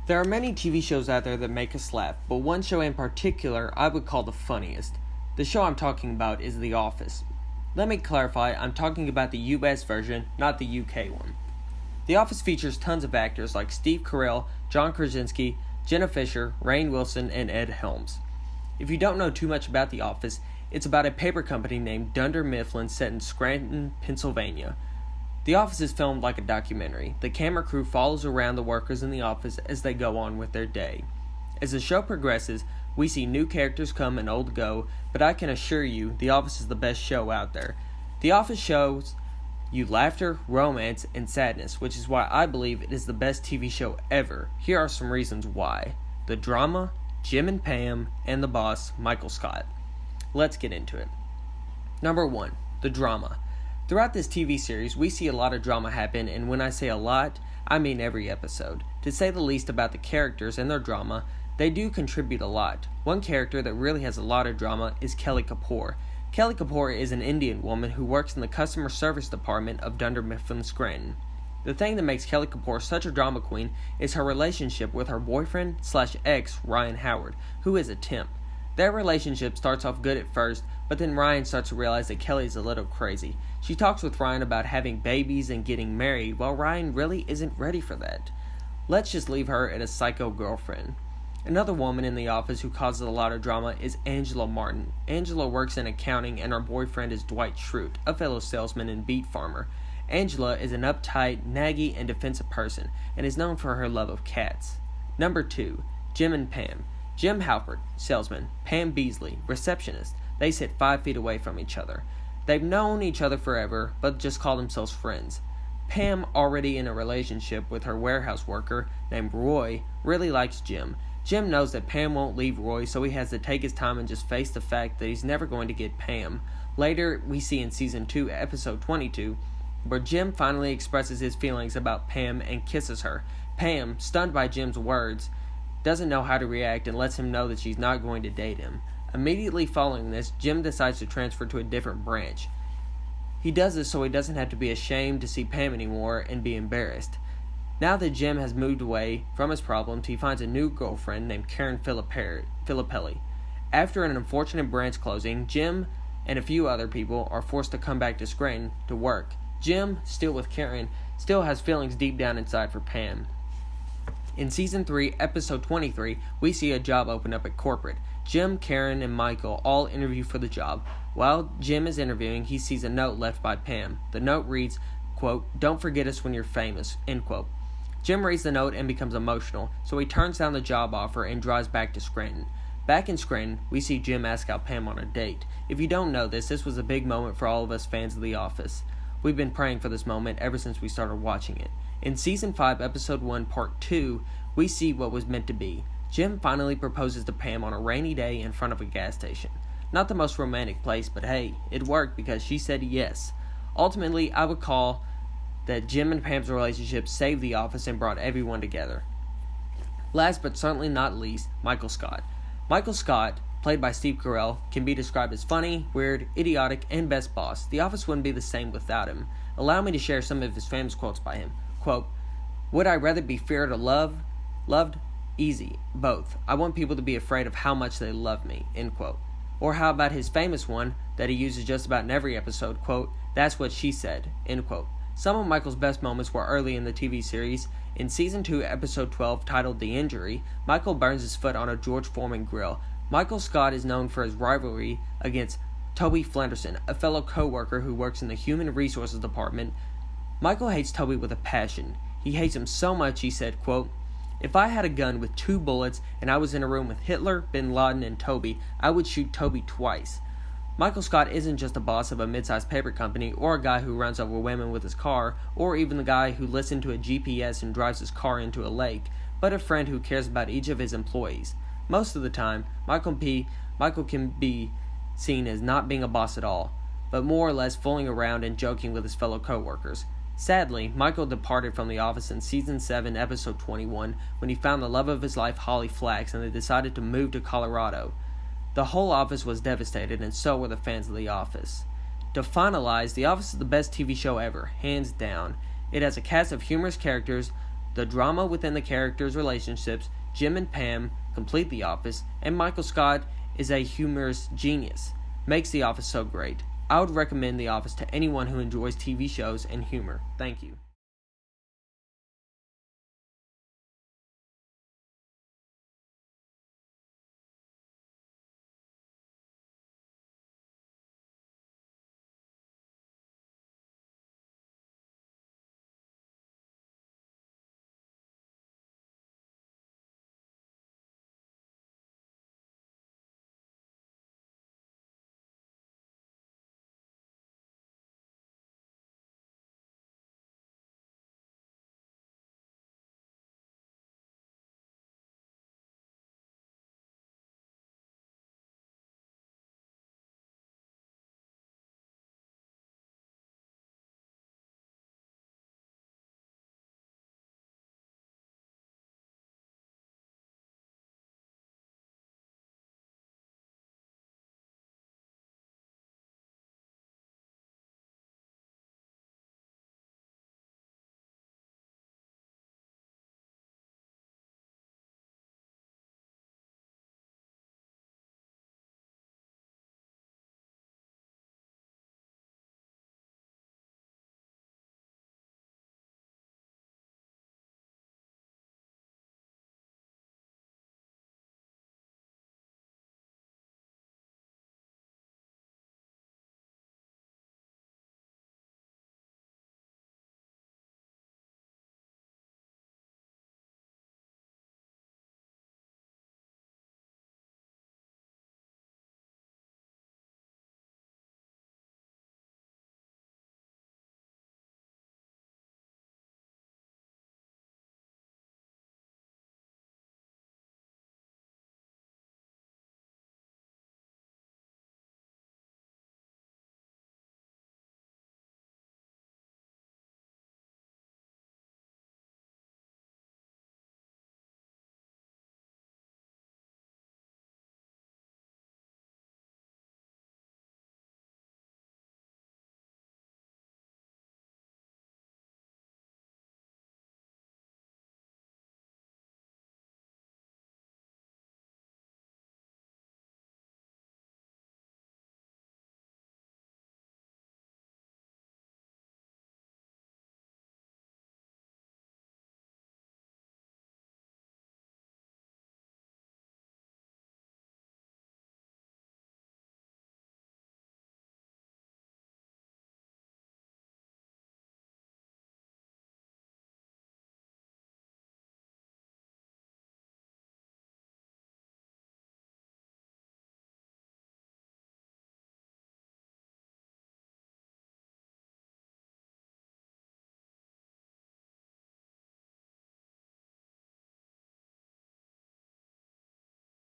There are many TV shows out there that make us laugh, but one show in particular I would call the funniest. The show I'm talking about is The Office. Let me clarify, I'm talking about the US version, not the UK one. The Office features tons of actors like Steve Carell, John Krasinski, Jenna Fischer, Rainn Wilson, and Ed Helms. If you don't know too much about The Office, it's about a paper company named Dunder Mifflin set in Scranton, Pennsylvania. The Office is filmed like a documentary. The camera crew follows around the workers in the office as they go on with their day. As the show progresses, we see new characters come and old go, but I can assure you, The Office is the best show out there. The Office shows you laughter, romance, and sadness, which is why I believe it is the best TV show ever. Here are some reasons why. The drama, Jim and Pam, and the boss, Michael Scott. Let's get into it. Number 1. The drama. Throughout this TV series, we see a lot of drama happen, and when I say a lot, I mean every episode. To say the least about the characters and their drama, they do contribute a lot. One character that really has a lot of drama is Kelly Kapoor. Kelly Kapoor is an Indian woman who works in the customer service department of Dunder Mifflin Scranton. The thing that makes Kelly Kapoor such a drama queen is her relationship with her boyfriend/ex, Ryan Howard, who is a temp. Their relationship starts off good at first, but then Ryan starts to realize that Kelly is a little crazy. She talks with Ryan about having babies and getting married, while Ryan really isn't ready for that. Let's just leave her at a psycho girlfriend. Another woman in the office who causes a lot of drama is Angela Martin. Angela works in accounting and her boyfriend is Dwight Schrute, a fellow salesman and beet farmer. Angela is an uptight, naggy, and defensive person, and is known for her love of cats. Number 2. Jim and Pam. Jim Halpert, salesman. Pam Beasley, receptionist. They sit 5 feet away from each other. They've known each other forever, but just call themselves friends. Pam, already in a relationship with her warehouse worker named Roy, really likes Jim. Jim knows that Pam won't leave Roy, so he has to take his time and just face the fact that he's never going to get Pam. Later, we see in Season 2, Episode 22, where Jim finally expresses his feelings about Pam and kisses her. Pam, stunned by Jim's words, doesn't know how to react and lets him know that she's not going to date him. Immediately following this, Jim decides to transfer to a different branch. He does this so he doesn't have to be ashamed to see Pam anymore and be embarrassed. Now that Jim has moved away from his problems, he finds a new girlfriend named Karen Filippelli. After an unfortunate branch closing, Jim and a few other people are forced to come back to Scranton to work. Jim, still with Karen, still has feelings deep down inside for Pam. In Season 3, Episode 23, we see a job open up at corporate. Jim, Karen, and Michael all interview for the job. While Jim is interviewing, he sees a note left by Pam. The note reads, quote, "Don't forget us when you're famous," end quote. Jim reads the note and becomes emotional, so he turns down the job offer and drives back to Scranton. Back in Scranton, we see Jim ask out Pam on a date. If you don't know this was a big moment for all of us fans of The Office. We've been praying for this moment ever since we started watching it. In Season 5, Episode 1, Part 2, we see what was meant to be. Jim finally proposes to Pam on a rainy day in front of a gas station. Not the most romantic place, but hey, it worked because she said yes. Ultimately, I would call that Jim and Pam's relationship saved The Office and brought everyone together. Last but certainly not least, Michael Scott. Michael Scott, played by Steve Carell, can be described as funny, weird, idiotic, and best boss. The Office wouldn't be the same without him. Allow me to share some of his famous quotes by him. Quote, "Would I rather be feared or loved? Easy. Both. I want people to be afraid of how much they love me." End quote. Or how about his famous one that he uses just about in every episode, quote, "That's what she said," end quote. Some of Michael's best moments were early in the TV series. In Season 2, Episode 12, titled The Injury, Michael burns his foot on a George Foreman grill. Michael Scott is known for his rivalry against Toby Flenderson, a fellow co-worker who works in the Human Resources Department. Michael hates Toby with a passion. He hates him so much, he said, quote, "If I had a gun with 2 bullets and I was in a room with Hitler, Bin Laden, and Toby, I would shoot Toby twice." Michael Scott isn't just a boss of a mid-sized paper company, or a guy who runs over women with his car, or even the guy who listens to a GPS and drives his car into a lake, but a friend who cares about each of his employees. Most of the time, Michael can be seen as not being a boss at all, but more or less fooling around and joking with his fellow co-workers. Sadly, Michael departed from The Office in Season 7, Episode 21, when he found the love of his life, Holly Flax, and they decided to move to Colorado. The whole office was devastated, and so were the fans of The Office. To finalize, The Office is the best TV show ever, hands down. It has a cast of humorous characters, The drama within the characters' relationships, Jim and Pam, complete The Office, and Michael Scott is a humorous genius. Makes The Office so great. I would recommend The Office to anyone who enjoys TV shows and humor. Thank you.